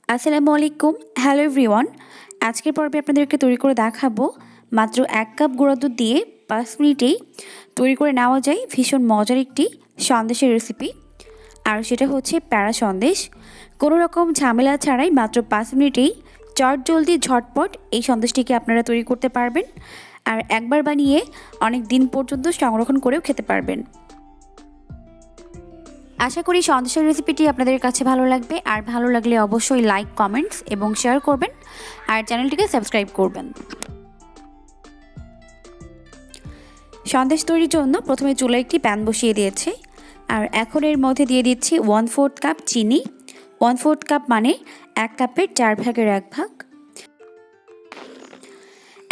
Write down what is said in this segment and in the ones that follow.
আসসালামু আলাইকুম, hello everyone. আজকের পর্বে আপনাদেরকে তৈরি করে দেখাবো মাত্র 1 কাপ গুঁড়া দুধ দিয়ে 5 মিনিটেই তৈরি করে নেওয়া যায় ভীষণ মজার একটি সন্দেশের রেসিপি। আর সেটা হচ্ছে প্যারা সন্দেশ। কোনো রকম ঝামেলা ছাড়াই মাত্র 5 মিনিটেই চটজলদি ঝটপট এই সন্দেশটিকে আপনারা তৈরি করতে পারবেন। আর একবার বানিয়ে অনেক দিন পর্যন্ত সংরক্ষণ করেও খেতে পারবেন। আশা করি সন্দেশের রেসিপিটি আপনাদের কাছে ভালো লাগবে। আর ভালো লাগলে অবশ্যই লাইক, কমেন্টস এবং শেয়ার করবেন। আর চ্যানেলটিকে সাবস্ক্রাইব করবেন। সন্দেশ তৈরির জন্য প্রথমে চুলায় একটি প্যান বসিয়ে দিয়েছি। আর এখন এর মধ্যে দিয়ে দিচ্ছি 1/4 কাপ চিনি। 1/4 কাপ মানে 1 কাপের 4 ভাগের 1 ভাগ।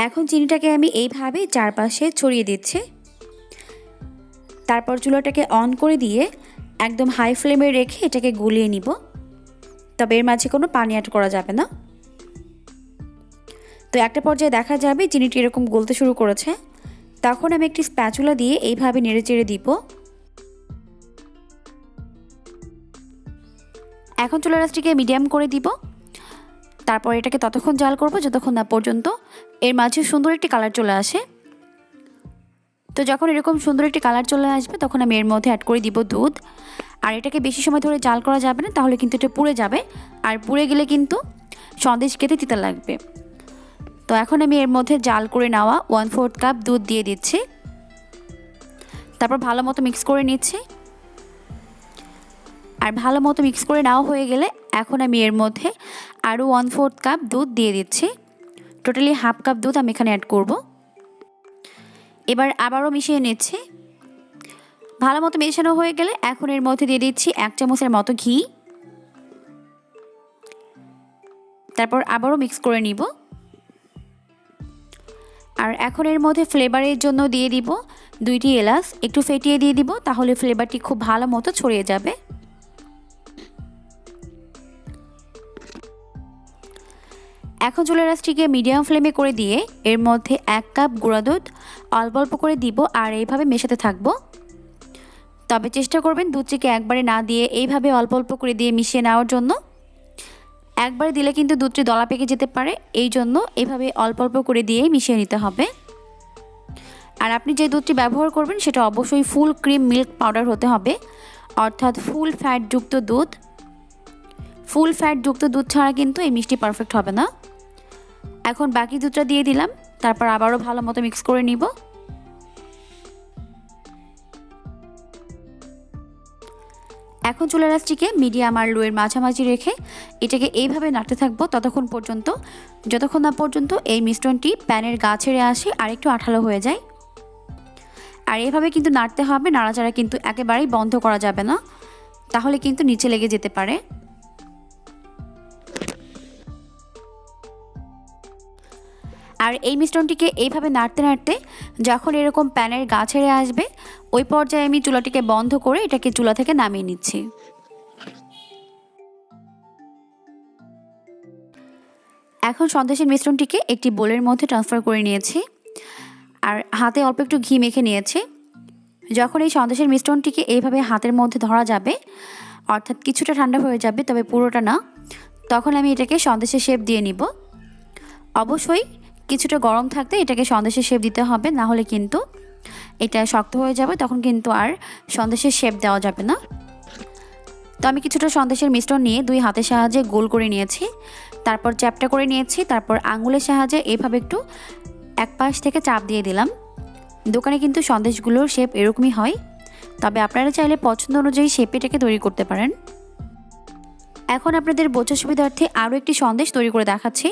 এখন চিনিটাকে আমি এইভাবে চারপাশে ছড়িয়ে দিচ্ছি। তারপর চুলাটাকে অন করে দিয়ে একদম হাই ফ্লেমে রেখে এটাকে গুলিয়ে নিব। তবে এর মাঝে কোনো পানি অ্যাড করা যাবে না। তো একটা পর্যায়ে দেখা যাবে চিনিটি এরকম গলতে শুরু করেছে। তখন আমি একটি স্প্যাচুলা দিয়ে এইভাবে নেড়েচেড়ে দিব। এখন চুলার আঁচটিকে মিডিয়াম করে দিব। তারপর এটাকে ততক্ষণ জাল করব যতক্ষণ না পর্যন্ত এর মাঝে সুন্দর একটি কালার চলে আসে। তো যখন এরকম সুন্দর একটি কালার চলে আসবে তখন আমি এর মধ্যে অ্যাড করে দিব দুধ। আর এটাকে বেশি সময় ধরে জাল করা যাবে না, তাহলে কিন্তু এটা পুড়ে যাবে। আর পুড়ে গেলে কিন্তু সন্দেশ খেতে তিতা লাগবে। তো এখন আমি এর মধ্যে জাল করে নেওয়া 1/4 কাপ দুধ দিয়ে দিচ্ছি। তারপর ভালো মতো মিক্স করে নিচ্ছি। আর ভালো মতো মিক্স করে নেওয়া হয়ে গেলে এখন আমি এর মধ্যে আরও 1/4 কাপ দুধ দিয়ে দিচ্ছি। টোটালি 1/2 কাপ দুধ আমি এখানে অ্যাড করব। এবার আবারও মিশিয়ে নিচ্ছি। ভালো মতো মেশানো হয়ে গেলে এখন এর মধ্যে দিয়ে দিচ্ছি 1 চামচের মতো ঘি। তারপর আবারও মিক্স করে নিব। আর এখন এর মধ্যে ফ্লেভারের জন্য দিয়ে দিব 2টি এলাচ, একটু ফেটিয়ে দিয়ে দিব, তাহলে ফ্লেভারটি খুব ভালো মতো ছড়িয়ে যাবে। এখন চুলার আঁচটিকে মিডিয়াম ফ্লেমে করে দিয়ে এর মধ্যে 1 কাপ গুঁড়া দুধ অল্প অল্প করে দিব আর এইভাবে মেশাতে থাকবো। তবে চেষ্টা করবেন দুধটিকে একবারে না দিয়ে এইভাবে অল্প অল্প করে দিয়ে মিশিয়ে নেওয়ার জন্য। একবারে দিলে কিন্তু দুধটি দলা পেকে যেতে পারে, এই জন্য এইভাবে অল্প অল্প করে দিয়ে মিশিয়ে নিতে হবে। আর আপনি যে দুধটি ব্যবহার করবেন সেটা অবশ্যই ফুল ক্রিম মিল্ক পাউডার হতে হবে, অর্থাৎ ফুল ফ্যাটযুক্ত দুধ। ফুল ফ্যাটযুক্ত দুধ ছাড়া কিন্তু এই মিষ্টি পারফেক্ট হবে না। এখন বাকি দুধটা দিয়ে দিলাম। তারপর আবারও ভালো মতো মিক্স করে নিব। এখন চুলার আঁচটিকে মিডিয়াম আর লোয়ের মাঝামাঝি রেখে এটাকে এইভাবে নাড়তে থাকবো ততক্ষণ পর্যন্ত যতক্ষণ না পর্যন্ত এই মিশ্রণটি প্যানের গা ছেড়ে আসে আর একটু আঠালো হয়ে যায়। আর এইভাবে কিন্তু নাড়তে হবে, নাড়াচাড়া কিন্তু একেবারেই বন্ধ করা যাবে না, তাহলে কিন্তু নিচে লেগে যেতে পারে। আর এই মিশ্রণটিকে এইভাবে নাড়তে নাড়তে যখন এরকম প্যানের গা ছেড়ে আসবে ওই পর্যায়ে আমি চুলাটিকে বন্ধ করে এটাকে চুলা থেকে নামিয়ে নিচ্ছি। এখন সন্দেশের মিশ্রণটিকে একটি বোলের মধ্যে ট্রান্সফার করে নিয়েছি আর হাতে অল্প একটু ঘি মেখে নিয়েছি। যখন এই সন্দেশের মিশ্রণটিকে এইভাবে হাতের মধ্যে ধরা যাবে, অর্থাৎ কিছুটা ঠান্ডা হয়ে যাবে তবে পুরোটা না, তখন আমি এটাকে সন্দেশের শেপ দিয়ে নিব। অবশ্যই কিছুটা গরম থাকতে এটাকে সন্দেশের শেপ দিতে হবে, না হলে কিন্তু এটা শক্ত হয়ে যাবে, তখন কিন্তু আর সন্দেশের শেপ দেওয়া যাবে না। তো আমি কিছুটা সন্দেশের মিশ্রণ নিয়ে 2 হাতের সাহায্যে গোল করে নিয়েছি, তারপর চ্যাপটা করে নিয়েছি, তারপর আঙুলের সাহায্যে এইভাবে একটু এক পাশ থেকে চাপ দিয়ে দিলাম। দোকানে কিন্তু সন্দেশগুলোর শেপ এরকমই হয়, তবে আপনারা চাইলে পছন্দ অনুযায়ী শেপে এটাকে তৈরি করতে পারেন। এখন আপনাদের বোঝার সুবিধার্থে আরও একটি সন্দেশ তৈরি করে দেখাচ্ছি।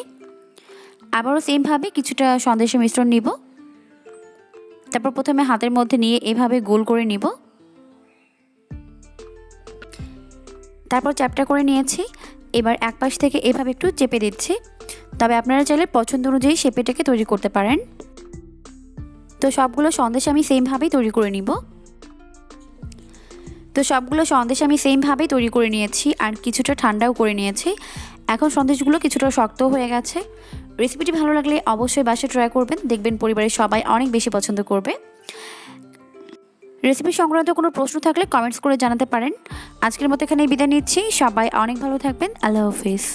আবারও সেমভাবে কিছুটা সন্দেশের মিশ্রণ নিব। তারপর প্রথমে হাতের মধ্যে নিয়ে এভাবে গোল করে নিব। তারপর চ্যাপটা করে নিয়েছি। এবার এক পাশ থেকে এভাবে একটু চেপে দিচ্ছি, তবে আপনারা চাইলে পছন্দ অনুযায়ী শেপেটাকে তৈরি করতে পারেন। তো সবগুলো সন্দেশ আমি সেমভাবেই তৈরি করে নিব। তৈরি করে নিয়েছি আর কিছুটা ঠান্ডাও করে নিয়েছি। এখন সন্দেশগুলো কিছুটা শক্ত হয়ে গেছে। রেসিপিটি ভালো লাগলে অবশ্যই বাসায় ট্রাই করবেন, দেখবেন পরিবারের সবাই অনেক বেশি পছন্দ করবে। রেসিপি সংক্রান্ত কোনো প্রশ্ন থাকলে কমেন্টস করে জানাতে পারেন। আজকের মতো এখানেই বিদায় নিচ্ছি। সবাই অনেক ভালো থাকবেন। আল্লাহ হাফিজ।